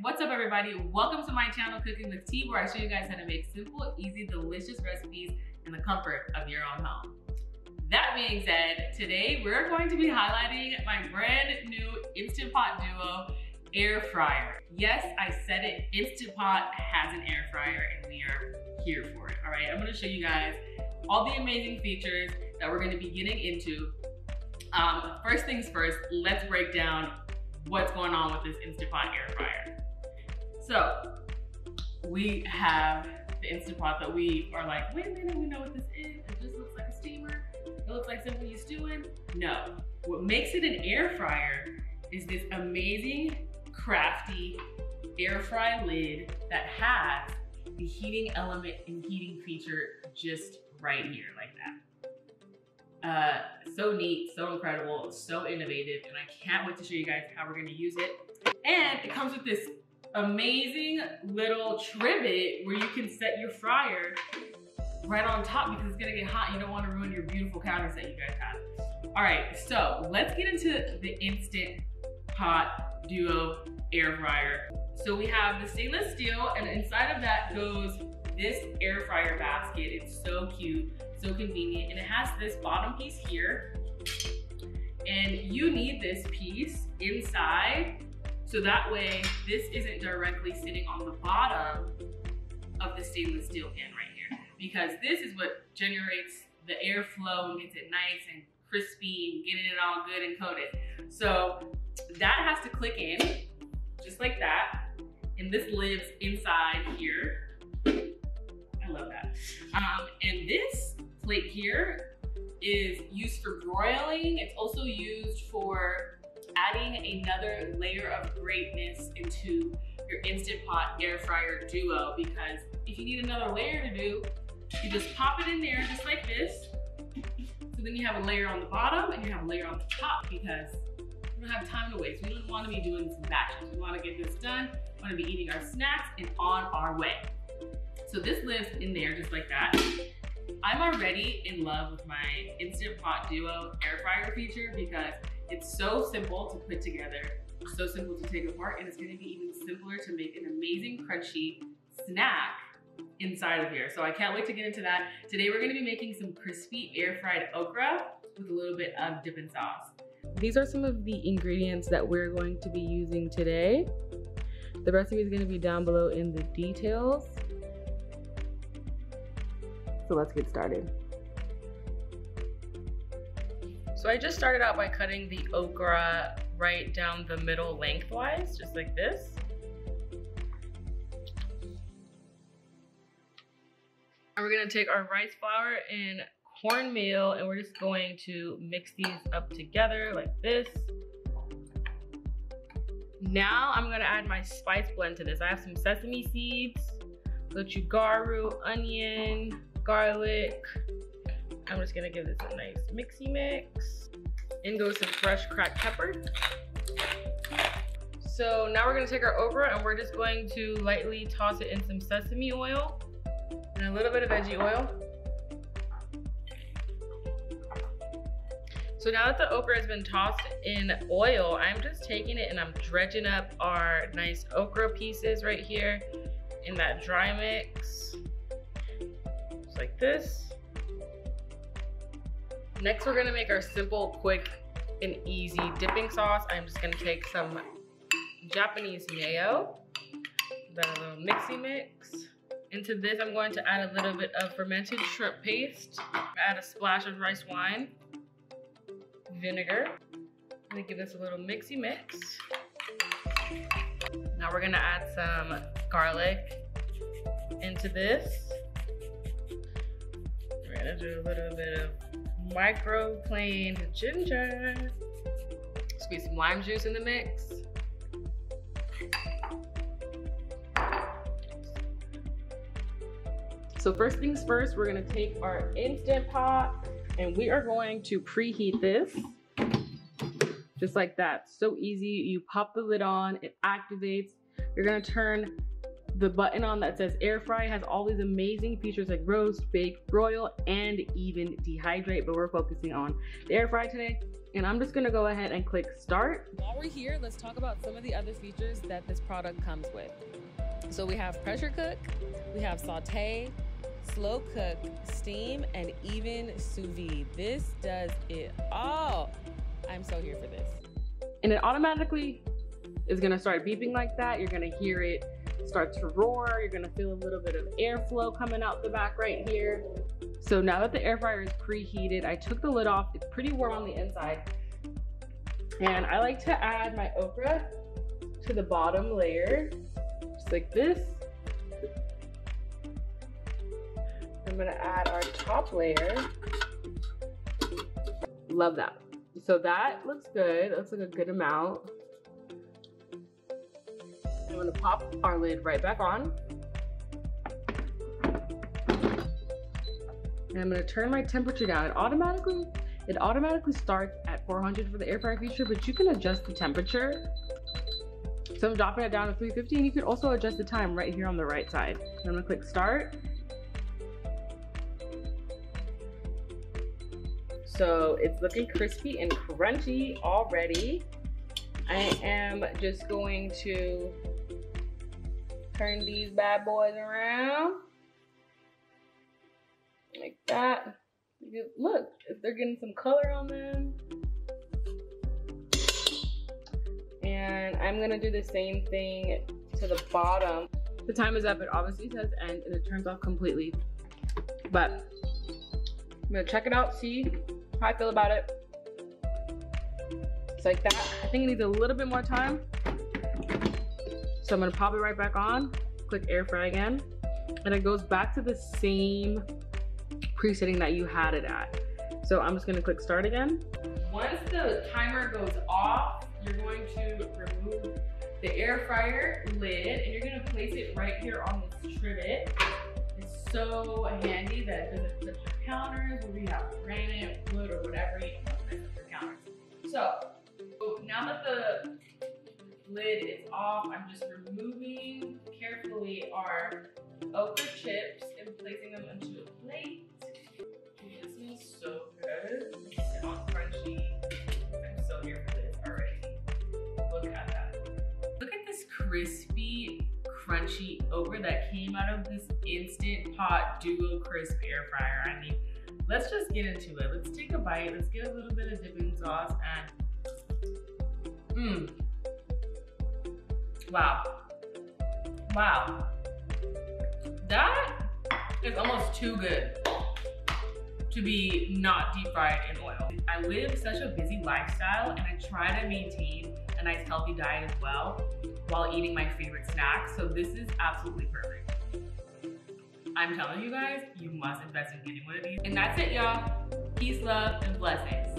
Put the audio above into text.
what's up everybody? Welcome to my channel, Cooking with T, where I show you guys how to make simple, easy, delicious recipes in the comfort of your own home. That being said, today we're going to be highlighting my brand new Instant Pot Duo air fryer. Yes, I said it, Instant Pot has an air fryer and we are here for it, all right? I'm gonna show you guys all the amazing features that we're gonna be getting into. First things first, let's break down what's going on with this Instant Pot air fryer. So, we have the Instant Pot that we are like, wait a minute, we know what this is. It just looks like a steamer. It looks like something you stew in. No, what makes it an air fryer is this amazing, crafty air fry lid that has the heating element and heating feature just right here, like that. So neat, so incredible, so innovative, and I can't wait to show you guys how we're gonna use it. And it comes with this amazing little trivet where you can set your fryer right on top because it's gonna get hot. You don't wanna ruin your beautiful counters that you guys have. All right, so let's get into the Instant Pot Duo air fryer. So we have the stainless steel, and inside of that goes this air fryer basket. It's so cute, so convenient, and it has this bottom piece here. And you need this piece inside so that way this isn't directly sitting on the bottom of the stainless steel pan right here, because this is what generates the airflow and gets it nice and crispy and getting it all good and coated. So that has to click in just like that, and this lives inside here. I love that. And this plate here is used for broiling. It's also used for adding another layer of greatness into your Instant Pot air fryer duo, because if you need another layer to do, you just pop it in there just like this. So then you have a layer on the bottom and you have a layer on the top, because we don't have time to waste. We don't want to be doing some batches. We want to get this done. We want to be eating our snacks and on our way. So this lives in there just like that. I'm already in love with my Instant Pot Duo air fryer feature because it's so simple to put together, so simple to take apart, and it's gonna be even simpler to make an amazing crunchy snack inside of here. So I can't wait to get into that. Today we're gonna be making some crispy air fried okra with a little bit of dipping sauce. These are some of the ingredients that we're going to be using today. The recipe is gonna be down below in the details. So let's get started. So I just started out by cutting the okra right down the middle lengthwise, just like this. And we're gonna take our rice flour and cornmeal, and we're just going to mix these up together like this. Now I'm gonna add my spice blend to this. I have some sesame seeds, Gochujaru, onion, garlic. I'm just gonna give this a nice mixy mix. In goes some fresh cracked pepper. So now we're gonna take our okra and we're just going to lightly toss it in some sesame oil and a little bit of veggie oil. So now that the okra has been tossed in oil, I'm just taking it and I'm dredging up our nice okra pieces right here in that dry mix. Just like this. Next, we're gonna make our simple, quick, and easy dipping sauce. I'm just gonna take some Japanese mayo, then a little mixy mix. Into this, I'm going to add a little bit of fermented shrimp paste, add a splash of rice wine, vinegar. I'm gonna give this a little mixy mix. Now we're gonna add some garlic into this. We're gonna do a little bit of micro-planed ginger. Squeeze some lime juice in the mix. So first things first, we're gonna take our Instant Pot and we are going to preheat this. Just like that, so easy. You pop the lid on, it activates. You're gonna turn the button on that says air fry has all these amazing features like roast, bake, broil, and even dehydrate, but we're focusing on the air fry today. And I'm just gonna go ahead and click start. While we're here, let's talk about some of the other features that this product comes with. So we have pressure cook, we have saute, slow cook, steam, and even sous vide. This does it all. I'm so here for this. And it automatically is gonna start beeping like that. You're gonna hear it start to roar. You're gonna feel a little bit of airflow coming out the back right here. So now that the air fryer is preheated, I took the lid off. It's pretty warm on the inside. And I like to add my okra to the bottom layer, just like this. I'm gonna add our top layer. Love that. So that looks good. It looks like a good amount. I'm gonna pop our lid right back on. And I'm gonna turn my temperature down. It automatically starts at 400 for the air fryer feature, but you can adjust the temperature. So I'm dropping it down to 350, and you can also adjust the time right here on the right side. I'm gonna click start. So it's looking crispy and crunchy already. I am just going to turn these bad boys around like that. Look, they're getting some color on them. And I'm gonna do the same thing to the bottom. The time is up. It obviously says end and it turns off completely. But I'm gonna check it out, see how I feel about it. It's like that. I think it needs a little bit more time. So I'm gonna pop it right back on, click air fry again, and it goes back to the same presetting that you had it at. So I'm just gonna click start again. Once the timer goes off, you're going to remove the air fryer lid and you're gonna place it right here on this trivet. It's so handy that it doesn't touch your counters, whether you have granite, wood, or whatever, you don't mess up your counters. So now that the lid is off, I'm just removing carefully our okra chips and placing them into a plate. This smells so good. It's so crunchy. I'm so here for this already. Look at that. Look at this crispy, crunchy okra that came out of this Instant Pot Duo Crisp air fryer. I mean, let's just get into it. Let's take a bite. Let's get a little bit of dipping sauce and wow. Wow. That is almost too good to be not deep fried in oil. I live such a busy lifestyle and I try to maintain a nice healthy diet as well while eating my favorite snacks. So this is absolutely perfect. I'm telling you guys, you must invest in getting one of these. And that's it, y'all. Peace, love, and blessings.